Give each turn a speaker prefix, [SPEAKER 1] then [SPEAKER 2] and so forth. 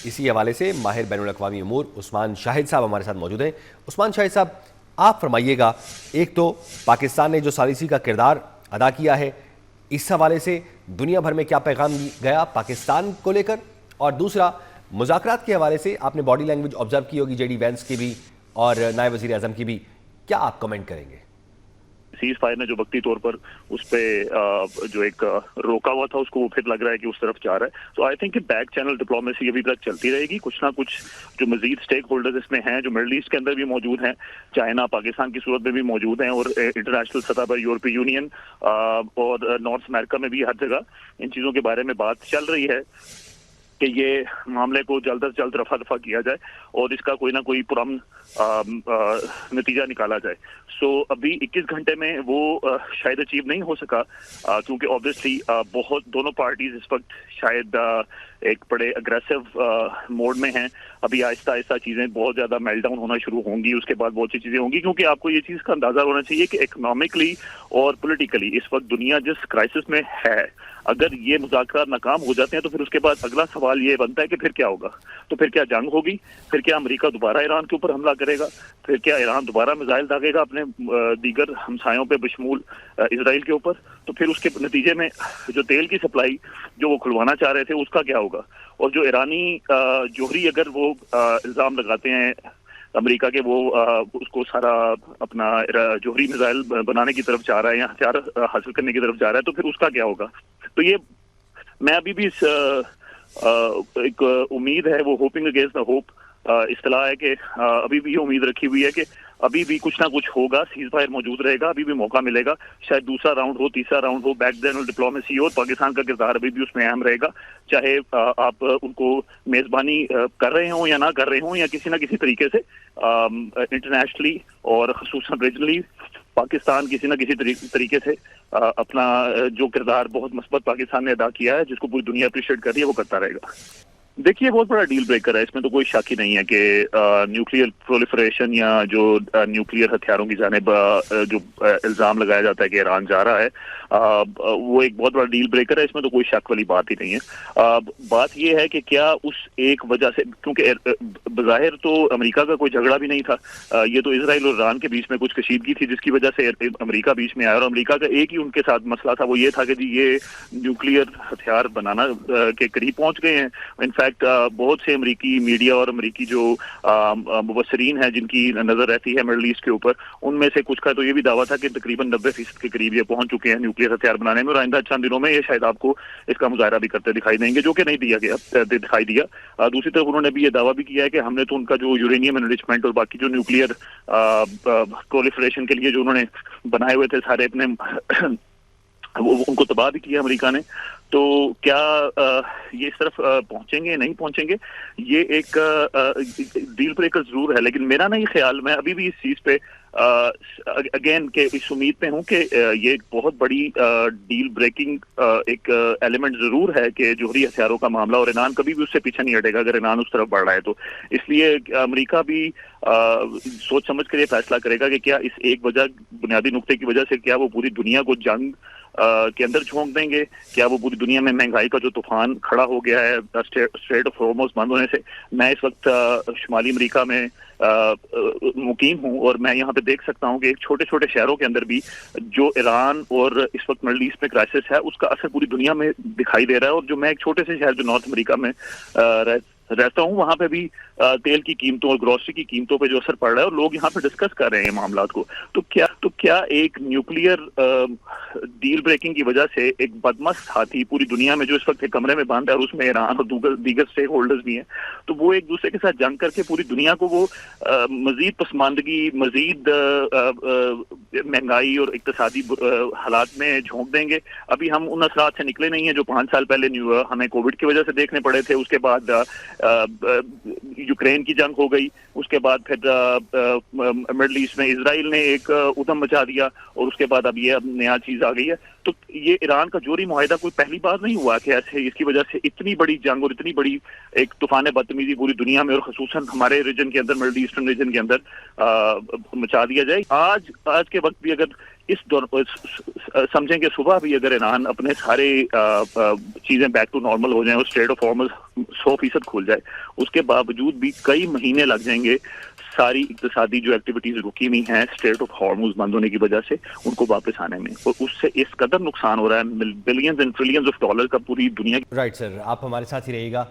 [SPEAKER 1] اسی حوالے سے ماہر بین الاقوامی امور عثمان شاہد صاحب ہمارے ساتھ موجود ہیں۔ عثمان شاہد صاحب، آپ فرمائیے گا، ایک تو پاکستان نے جو ثالثی کا کردار ادا کیا ہے، اس حوالے سے دنیا بھر میں کیا پیغام گیا پاکستان کو لے کر، اور دوسرا مذاکرات کے حوالے سے آپ نے باڈی لینگویج آبزرو کی ہوگی جے ڈی وینس کی بھی اور نائب وزیر اعظم کی بھی، کیا آپ کمنٹ کریں گے؟
[SPEAKER 2] سیز فائر نے جو وقتی طور پر اس پہ جو ایک روکا ہوا تھا، اس کو وہ پھر لگ رہا ہے کہ اس طرف جا رہا ہے. تو آئی تھنک کہ بیک چینل ڈپلومیسی ابھی تک چلتی رہے گی. کچھ نہ کچھ جو مزید اسٹیک ہولڈرز اس میں ہیں، جو مڈل ایسٹ کے اندر بھی موجود ہیں، چائنا پاکستان کی صورت میں بھی موجود ہیں، اور انٹرنیشنل سطح پر یورپی یونین اور نارتھ امریکہ میں بھی ہر جگہ ان چیزوں کے بارے میں بات چل رہی ہے کہ یہ معاملے کو جلد از جلد رفع دفع کیا جائے اور اس کا کوئی نہ کوئی پرامن نتیجہ نکالا جائے. سو ابھی 21 گھنٹے میں وہ شاید اچیو نہیں ہو سکا، کیونکہ آبویسلی بہت دونوں پارٹیز اس وقت شاید ایک بڑے اگریسو موڈ میں ہیں. ابھی آہستہ آہستہ چیزیں بہت زیادہ میل ڈاؤن ہونا شروع ہوں گی، اس کے بعد بہت سی چیزیں ہوں گی، کیونکہ آپ کو یہ چیز کا اندازہ ہونا چاہیے کہ اکنامکلی اور پولیٹیکلی اس وقت دنیا جس کرائسس میں ہے، اگر یہ مذاکرات ناکام ہو جاتے ہیں تو پھر اس کے بعد اگلا سوال یہ بنتا ہے کہ پھر کیا ہوگا. تو پھر کیا جنگ ہوگی؟ پھر کیا امریکہ دوبارہ ایران کے اوپر حملہ کرے گا؟ پھر کیا ایران دوبارہ میزائل داغے گا اپنے دیگر ہمسایوں پہ بشمول اسرائیل کے اوپر؟ تو پھر اس کے نتیجے میں جو تیل کی سپلائی جو وہ کھلوانا چاہ رہے تھے، اس کا کیا ہوگا؟ اور جو ایرانی جوہری اگر وہ الزام لگاتے ہیں امریکہ کے، وہ اس کو سارا اپنا جوہری میزائل بنانے کی طرف جا رہا ہے یا ہتھیار حاصل کرنے کی طرف جا رہا ہے، تو پھر اس کا کیا ہوگا؟ تو یہ میں ابھی بھی ایک امید ہے، وہ ہوپنگ اگینسٹ دا ہوپ اصطلاح ہے، کہ ابھی بھی یہ امید رکھی ہوئی ہے کہ ابھی بھی کچھ نہ کچھ ہوگا، سیز فائر موجود رہے گا، ابھی بھی موقع ملے گا. شاید دوسرا راؤنڈ ہو، تیسرا راؤنڈ ہو، بیک چینل ڈپلومیسی ہو، پاکستان کا کردار ابھی بھی اس میں اہم رہے گا، چاہے آپ ان کو میزبانی کر رہے ہوں یا نہ کر رہے ہوں، یا کسی نہ کسی طریقے سے انٹرنیشنلی اور خصوصاً ریجنلی پاکستان کسی نہ کسی طریقے سے اپنا جو کردار بہت مثبت پاکستان نے ادا کیا ہے، جس کو پوری دنیا اپریشیٹ کر رہی ہے، وہ کرتا رہے گا. دیکھیے بہت بڑا ڈیل بریکر ہے، اس میں تو کوئی شک ہی نہیں ہے کہ نیوکلیئر پرولیفریشن یا جو نیوکلیئر ہتھیاروں کی جانب جو الزام لگایا جاتا ہے کہ ایران جا رہا ہے، وہ ایک بہت بڑا ڈیل بریکر ہے. اس میں تو کوئی شک والی بات ہی نہیں ہے. بات یہ ہے کہ کیا اس ایک وجہ سے، کیونکہ بظاہر تو امریکہ کا کوئی جھگڑا بھی نہیں تھا، یہ تو اسرائیل اور ایران کے بیچ میں کچھ کشیدگی تھی جس کی وجہ سے امریکہ بیچ میں آیا، اور امریکہ کا ایک ہی ان کے ساتھ مسئلہ تھا، وہ یہ تھا کہ جی یہ نیوکلیئر ہتھیار بنانا کے قریب پہنچ گئے ہیں. انفیکٹ بہت سے امریکی میڈیا اور امریکی جو مبصرین ہیں جن کی نظر رہتی ہے مڈل ایسٹ کے اوپر، ان میں سے کچھ کا تو یہ بھی دعویٰ تھا کہ تقریباً 90% کے قریب یہ پہنچ چکے ہیں نیوکلیئر ہتھیار بنانے میں، اور آئندہ چند دنوں میں یہ شاید آپ کو اس کا مظاہرہ بھی کرتے دکھائی دیں گے، جو کہ نہیں دکھائی دیا. دوسری طرف انہوں نے بھی یہ دعویٰ بھی کیا ہے کہ ہم نے تو ان کا جو یورینیم انرچمنٹ اور باقی جو نیوکلیئر پرولیفریشن کے لیے جو انہوں نے بنائے ہوئے تھے سارے اپنے ان کو تباہ بھی کیا امریکہ نے. تو کیا یہ اس طرف پہنچیں گے نہیں پہنچیں گے، یہ ایک ڈیل بریکر ضرور ہے. لیکن میرا نہیں خیال، میں ابھی بھی اس چیز پہ اگین کہ اس امید پہ ہوں کہ یہ ایک بہت بڑی ڈیل بریکنگ ایک ایلیمنٹ ضرور ہے کہ جوہری ہتھیاروں کا معاملہ، اور ایران کبھی بھی اس سے پیچھے نہیں ہٹے گا اگر ایران اس طرف بڑھ رہا ہے تو. اس لیے امریکہ بھی سوچ سمجھ کر یہ فیصلہ کرے گا کہ کیا اس ایک وجہ، بنیادی نقطے کی وجہ سے، کیا وہ پوری دنیا کو جنگ کے اندر جھونک دیں گے؟ کیا وہ پوری دنیا میں مہنگائی کا جو طوفان کھڑا ہو گیا ہے اسٹریٹ آف ہارمز بند ہونے سے؟ میں اس وقت شمالی امریکہ میں مقیم ہوں، اور میں یہاں پہ دیکھ سکتا ہوں کہ ایک چھوٹے چھوٹے شہروں کے اندر بھی جو ایران اور اس وقت مڈل ایسٹ میں کرائسس ہے، اس کا اثر پوری دنیا میں دکھائی دے رہا ہے. اور جو میں ایک چھوٹے سے شہر جو نارتھ امریکہ میں رہتا ہوں، وہاں پہ بھی تیل کی قیمتوں اور گروسری کی قیمتوں پہ جو اثر پڑ رہا ہے، اور لوگ یہاں پہ ڈسکس کر رہے ہیں معاملات کو. تو کیا ایک نیوکلیئر ڈیل بریکنگ کی وجہ سے ایک بدمست ہاتھی پوری دنیا میں جو اس وقت ایک کمرے میں بند ہے، اور اس میں ایران اور دیگر اسٹیک ہولڈرز بھی ہیں، تو وہ ایک دوسرے کے ساتھ جنگ کر کے پوری دنیا کو وہ مزید پسماندگی، مزید مہنگائی اور اقتصادی حالات میں جھونک دیں گے؟ ابھی ہم ان اثرات سے نکلے نہیں ہیں جو 5 سال پہلے ہمیں کووڈ کی وجہ سے دیکھنے پڑے تھے. اس کے بعد یوکرین کی جنگ ہو گئی، اس کے بعد پھر مڈل ایسٹ میں اسرائیل نے ایک ادھم مچا دیا، اور اس کے بعد اب یہ نیا چیز آ گئی ہے. تو یہ ایران کا جوہری معاہدہ کوئی پہلی بار نہیں ہوا کہ ایسے اس کی وجہ سے اتنی بڑی جنگ اور اتنی بڑی ایک طوفان بدتمیزی پوری دنیا میں اور خصوصاً ہمارے ریجن کے اندر، مڈل ایسٹرن ریجن کے اندر مچا دیا جائے. آج کے وقت بھی اگر اس دور سمجھیں کہ صبح بھی اگر ایران اپنے سارے چیزیں بیک ٹو نارمل ہو جائیں اور اسٹریٹ آف ہارمز 100% کھل جائے، اس کے باوجود بھی کئی مہینے لگ جائیں گے ساری اقتصادی جو ایکٹیویٹیز رکی ہوئی ہیں اسٹریٹ آف ہارمز بند ہونے کی وجہ سے ان کو واپس آنے میں، اور اس سے اس قدر نقصان ہو رہا ہے، billions and trillions of dollar کا پوری دنیا.
[SPEAKER 1] رائٹ سر، آپ ہمارے ساتھ ہی رہیے گا.